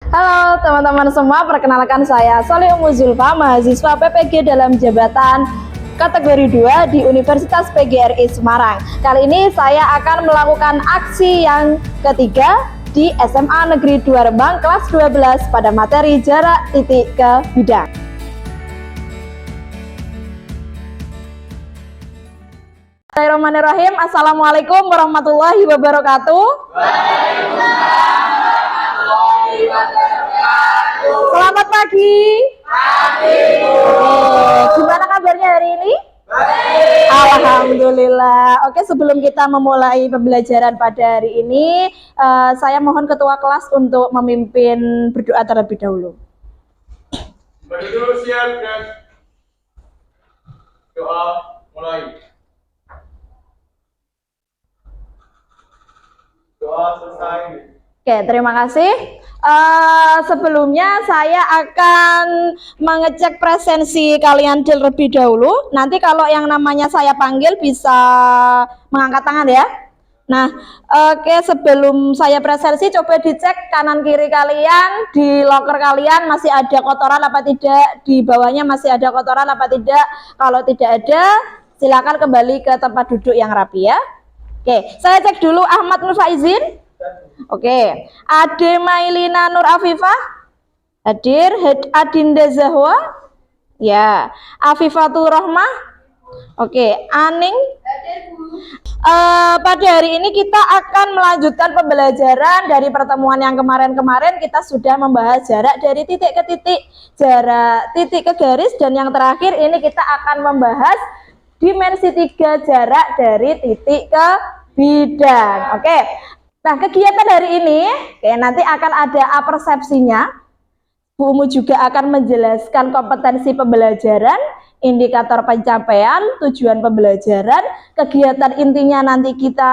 Halo teman-teman semua, perkenalkan saya Solih Ummu Zulfa, mahasiswa PPG dalam jabatan kategori 2 di Universitas PGRI Semarang. Kali ini saya akan melakukan aksi yang ketiga di SMA Negeri 2 Rembang kelas 12 pada materi jarak titik ke bidang. Bismillahirrahmanirrahim. Assalamualaikum warahmatullahi wabarakatuh. Selamat pagi. Gimana kabarnya hari ini? Baik. Alhamdulillah. Oke, sebelum kita memulai pembelajaran pada hari ini, saya mohon ketua kelas untuk memimpin berdoa terlebih dahulu. Berdiri siap dan doa mulai. Doa selesai. Oke, terima kasih. Sebelumnya saya akan mengecek presensi kalian terlebih dahulu. Nanti kalau yang namanya saya panggil bisa mengangkat tangan ya. Nah, oke, sebelum saya presensi coba dicek kanan kiri kalian, di loker kalian masih ada kotoran apa tidak, di bawahnya masih ada kotoran apa tidak. Kalau tidak ada, silakan kembali ke tempat duduk yang rapi ya. Oke, saya cek dulu Ahmad Nur Faizin. Oke, Ade Mailina Nur Afifah hadir. Adinda Zahwa, ya. Afifatul Rohmah, oke. Aning hadir, Bu. Pada hari ini kita akan melanjutkan pembelajaran dari pertemuan yang kemarin-kemarin. Kita sudah membahas jarak dari titik ke titik, jarak titik ke garis, dan yang terakhir ini kita akan membahas dimensi 3 jarak dari titik ke bidang. Oke. Nah, kegiatan hari ini nanti akan ada apersepsinya. Bu Umu juga akan menjelaskan kompetensi pembelajaran, indikator pencapaian, tujuan pembelajaran, kegiatan intinya nanti kita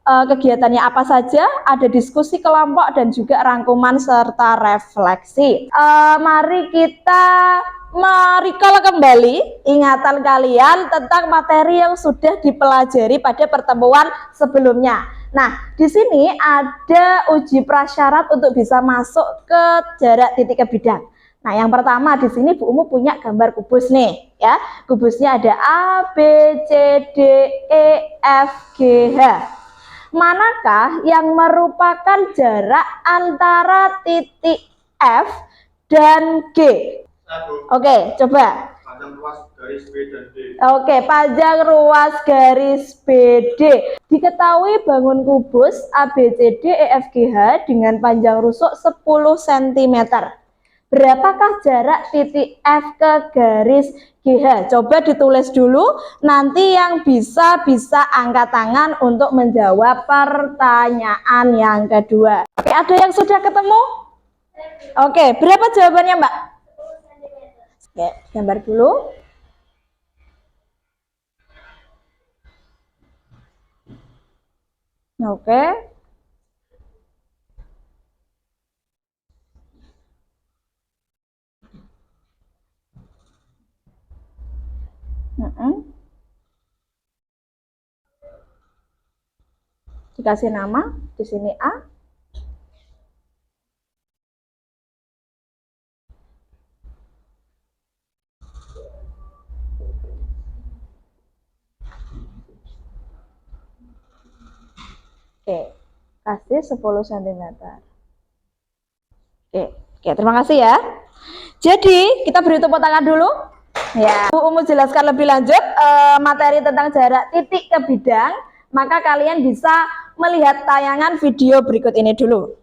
kegiatannya apa saja, ada diskusi kelompok dan juga rangkuman serta refleksi. Mari kita merecall kembali ingatan kalian tentang materi yang sudah dipelajari pada pertemuan sebelumnya. Nah, di sini ada uji prasyarat untuk bisa masuk ke jarak titik ke bidang. Nah, yang pertama di sini Bu Umu punya gambar kubus nih, ya. Kubusnya ada A, B, C, D, E, F, G, H. Manakah yang merupakan jarak antara titik F dan G? Oke, coba. Panjang ruas garis B dan D. Oke, panjang ruas garis BD. Diketahui bangun kubus ABCD EFGH dengan panjang rusuk 10 cm. Berapakah jarak titik F ke garis GH? Coba ditulis dulu, nanti yang bisa angkat tangan untuk menjawab pertanyaan yang kedua. Oke, ada yang sudah ketemu? Oke, berapa jawabannya, Mbak? Oke, gambar dulu. Oke. Dikasih nama, di sini A. Oke, kasih 10 cm. Oke, terima kasih ya. Jadi, kita beri tepuk tangan dulu. Ya, Bu Umu jelaskan lebih lanjut materi tentang jarak titik ke bidang, maka kalian bisa melihat tayangan video berikut ini dulu.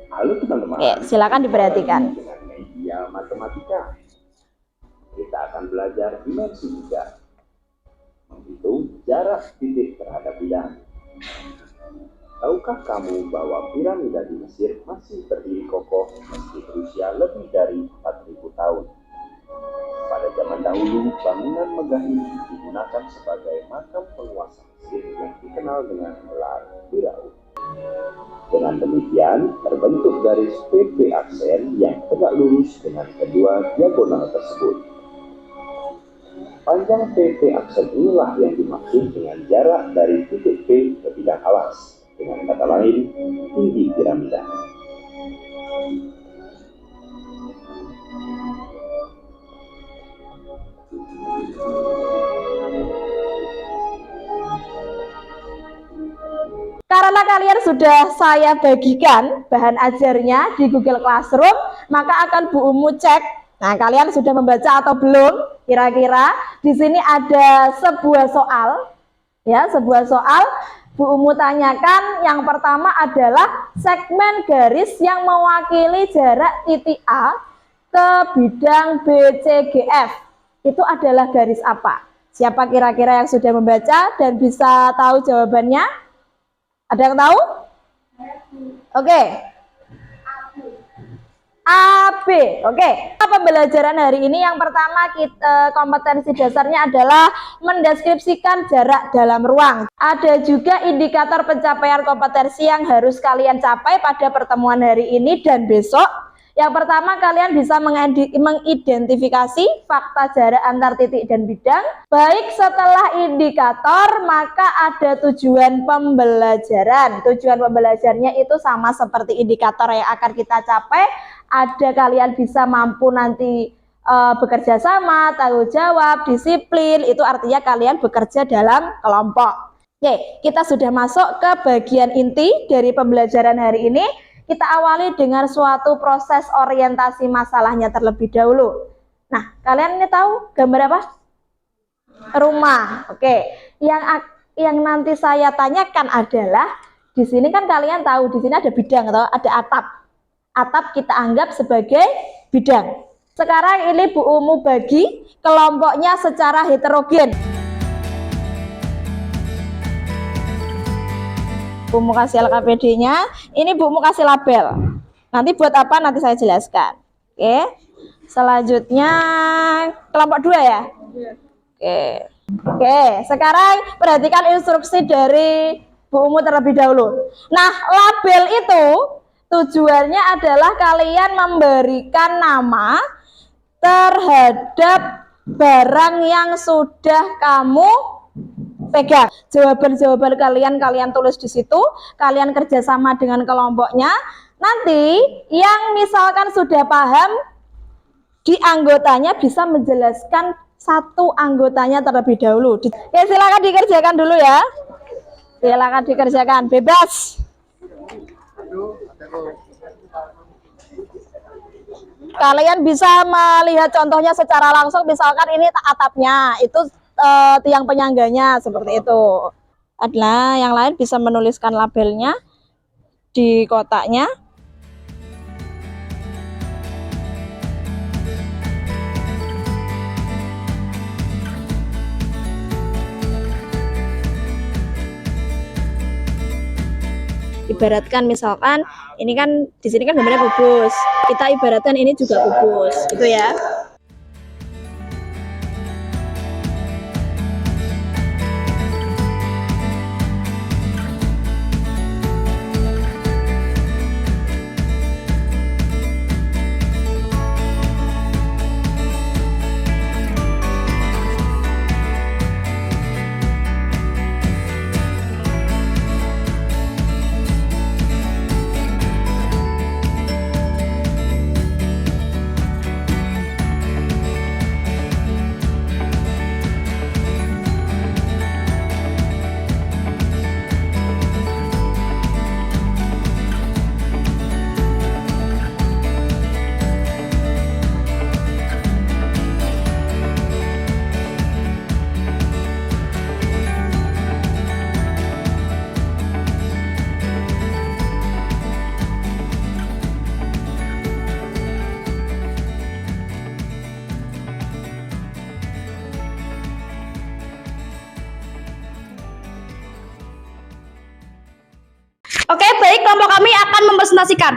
Halo teman-teman. Oke, silakan diperhatikan. Dengan media matematika, kita akan belajar dimensi 3, menghitung jarak titik terhadap bidang. Tahukah kamu bahwa piramida di Mesir masih berdiri kokoh meski berusia lebih dari 4.000 tahun? Pada zaman dahulu, bangunan megah ini digunakan sebagai makam penguasa Mesir yang dikenal dengan gelar Firaun. Dengan demikian, terbentuk garis PP aksen yang tegak lurus dengan kedua diagonal tersebut. Panjang PP aksen inilah yang dimaksud dengan jarak dari titik P ke bidang alas. Dengan kata lain, tinggi piramida. setelah kalian sudah saya bagikan bahan ajarnya di Google Classroom, maka akan Bu Umu cek. Nah, kalian sudah membaca atau belum? Kira-kira di sini ada sebuah soal, ya, sebuah soal. Bu Umu tanyakan, yang pertama adalah segmen garis yang mewakili jarak titik A ke bidang BCGF. Itu adalah garis apa? Siapa kira-kira yang sudah membaca dan bisa tahu jawabannya? Ada yang tahu? Oke. AB. Oke. Pembelajaran hari ini yang pertama kompetensi dasarnya adalah mendeskripsikan jarak dalam ruang. Ada juga indikator pencapaian kompetensi yang harus kalian capai pada pertemuan hari ini dan besok. Yang pertama, kalian bisa mengidentifikasi fakta jarak antar titik dan bidang. Baik setelah indikator, maka ada tujuan pembelajaran. Tujuan pembelajarannya itu sama seperti indikator yang akan kita capai. Ada kalian bisa mampu nanti bekerja sama, tanggung jawab, disiplin. Itu artinya kalian bekerja dalam kelompok. Oke, kita sudah masuk ke bagian inti dari pembelajaran hari ini. Kita awali dengan suatu proses orientasi masalahnya terlebih dahulu. Nah, kalian ini tahu gambar apa? Rumah. Oke. Yang nanti saya tanyakan adalah di sini kan kalian tahu di sini ada bidang atau ada atap. Atap kita anggap sebagai bidang. Sekarang ini Bu Umu bagi kelompoknya secara heterogen. Bu Umu kasih LKPD-nya, ini Bu Umu kasih label. Nanti buat apa nanti saya jelaskan. Oke. Selanjutnya kelompok 2 ya. Oke, sekarang perhatikan instruksi dari Bu Umu terlebih dahulu. Nah, label itu tujuannya adalah kalian memberikan nama terhadap barang yang sudah kamu pegang. Jawaban-jawaban kalian tulis di situ, kalian kerjasama dengan kelompoknya. Nanti yang misalkan sudah paham di anggotanya bisa menjelaskan satu anggotanya terlebih dahulu. Oke, silakan dikerjakan dulu ya. Silakan dikerjakan, bebas. Kalian bisa melihat contohnya secara langsung, misalkan ini atapnya, itu tiang penyangganya seperti itu. Adalah yang lain bisa menuliskan labelnya di kotaknya. Ibaratkan misalkan ini kan di sini kan gambarnya kubus. Kita ibaratkan ini juga kubus, gitu ya. Oke, baik, kelompok kami akan mempresentasikan.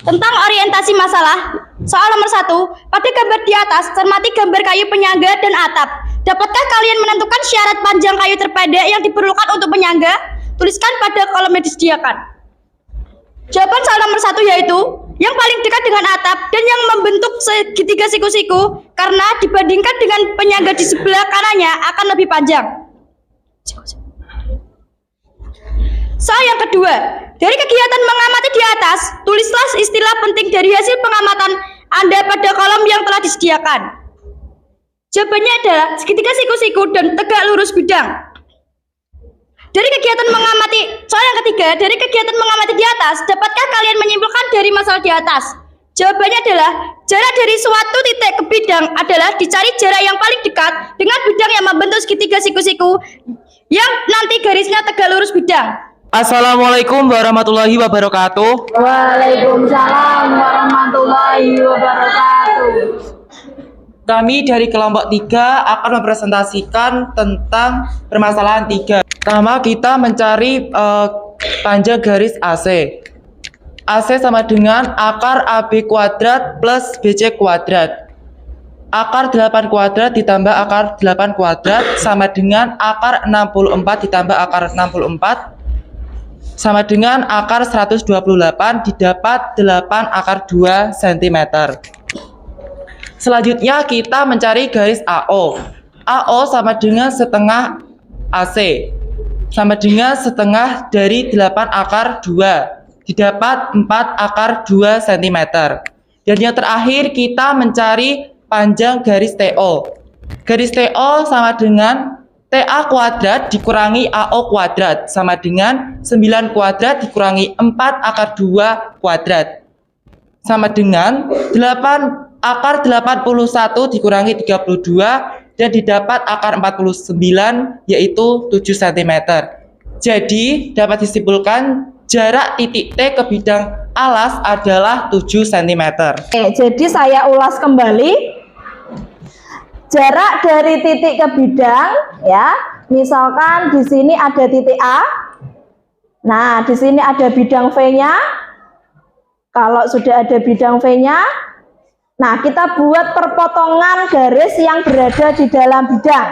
Tentang orientasi masalah, soal nomor 1, pada gambar di atas, cermati gambar kayu penyangga dan atap. Dapatkah kalian menentukan syarat panjang kayu terpendek yang diperlukan untuk penyangga? Tuliskan pada kolom yang disediakan. Jawaban soal nomor 1 yaitu yang paling dekat dengan atap dan yang membentuk segitiga siku-siku, karena dibandingkan dengan penyangga di sebelah kanannya akan lebih panjang. Soal yang kedua, dari kegiatan mengamati di atas, tulislah istilah penting dari hasil pengamatan Anda pada kolom yang telah disediakan. Jawabannya adalah segitiga siku-siku dan tegak lurus bidang. Dari kegiatan mengamati, soal yang ketiga, dari kegiatan mengamati di atas, dapatkah kalian menyimpulkan dari masalah di atas? Jawabannya adalah jarak dari suatu titik ke bidang adalah dicari jarak yang paling dekat dengan bidang yang membentuk segitiga siku-siku yang nanti garisnya tegak lurus bidang. Assalamualaikum warahmatullahi wabarakatuh. Waalaikumsalam warahmatullahi wabarakatuh. Kami dari kelompok 3 akan mempresentasikan tentang permasalahan 3. Pertama, kita mencari panjang garis AC. AC sama dengan akar AB kuadrat plus BC kuadrat. Akar 8 kuadrat ditambah akar 8 kuadrat sama dengan akar 64 ditambah akar 64 sama dengan akar 128 didapat 8 akar 2 cm. Selanjutnya kita mencari garis AO. AO sama dengan setengah AC sama dengan setengah dari 8 akar 2 didapat 4 akar 2 cm. Dan yang terakhir kita mencari panjang garis TO. Garis TO sama dengan TA kuadrat dikurangi AO kuadrat sama dengan 9 kuadrat dikurangi 4 akar 2 kuadrat sama dengan 8 akar 81 dikurangi 32 dan didapat akar 49 yaitu 7 cm. Jadi dapat disimpulkan jarak titik T ke bidang alas adalah 7 cm. Oke, jadi saya ulas kembali. Jarak dari titik ke bidang, ya. Misalkan di sini ada titik A. Nah, di sini ada bidang V-nya. Kalau sudah ada bidang V-nya, nah kita buat perpotongan garis yang berada di dalam bidang.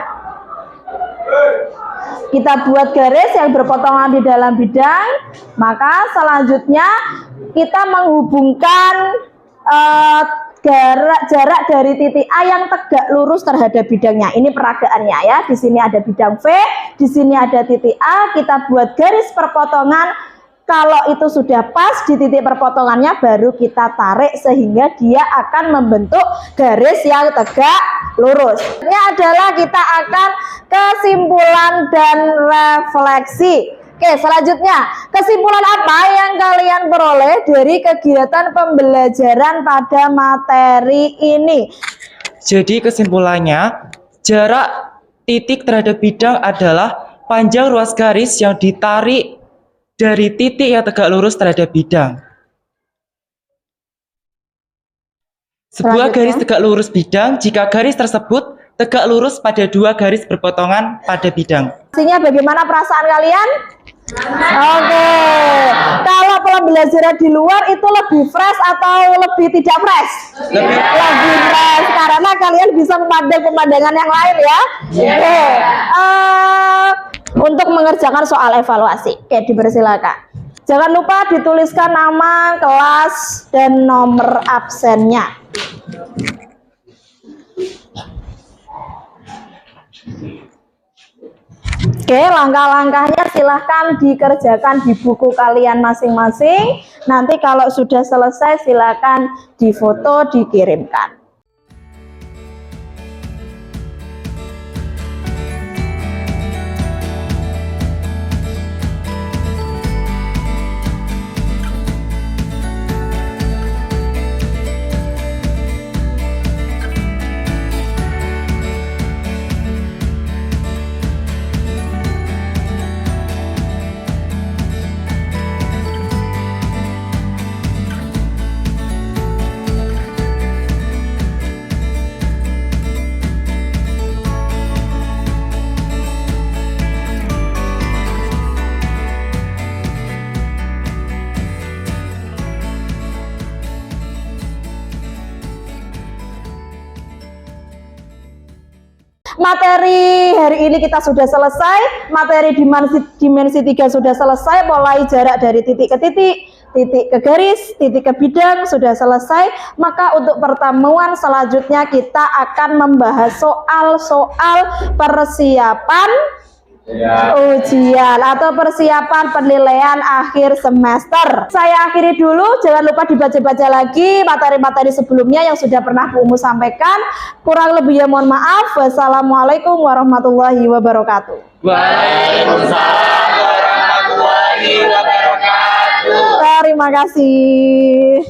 Kita buat garis yang berpotongan di dalam bidang, maka selanjutnya kita menghubungkan jarak dari titik A yang tegak lurus terhadap bidangnya. Ini peragaannya ya. Di sini ada bidang V, di sini ada titik A. Kita buat garis perpotongan. Kalau itu sudah pas di titik perpotongannya, baru kita tarik sehingga dia akan membentuk garis yang tegak lurus. Ini adalah kita akan kesimpulan dan refleksi. Oke, selanjutnya kesimpulan apa yang kalian peroleh dari kegiatan pembelajaran pada materi ini? Jadi kesimpulannya, jarak titik terhadap bidang adalah panjang ruas garis yang ditarik dari titik yang tegak lurus terhadap bidang. Sebuah garis tegak lurus bidang jika garis tersebut tegak lurus pada dua garis berpotongan pada bidang. Pastinya bagaimana perasaan kalian? Oke, kalau pembelajaran di luar itu lebih fresh atau lebih tidak fresh? Lebih fresh karena kalian bisa memandang pemandangan yang lain ya. Oke, untuk mengerjakan soal evaluasi, oke dipersilakan. Jangan lupa dituliskan nama, kelas, dan nomor absennya. Oke, langkah-langkahnya silahkan dikerjakan di buku kalian masing-masing. Nanti kalau sudah selesai silahkan difoto, dikirimkan. Materi hari ini kita sudah selesai, materi dimensi 3 sudah selesai, mulai jarak dari titik ke titik, titik ke garis, titik ke bidang sudah selesai. Maka untuk pertemuan selanjutnya kita akan membahas soal-soal persiapan ujian atau persiapan penilaian akhir semester. Saya akhiri dulu, jangan lupa dibaca-baca lagi materi-materi sebelumnya yang sudah pernah Bu Umu sampaikan. Kurang lebihnya mohon maaf. Wassalamualaikum warahmatullahi wabarakatuh. Waalaikumsalam warahmatullahi wabarakatuh. Terima kasih.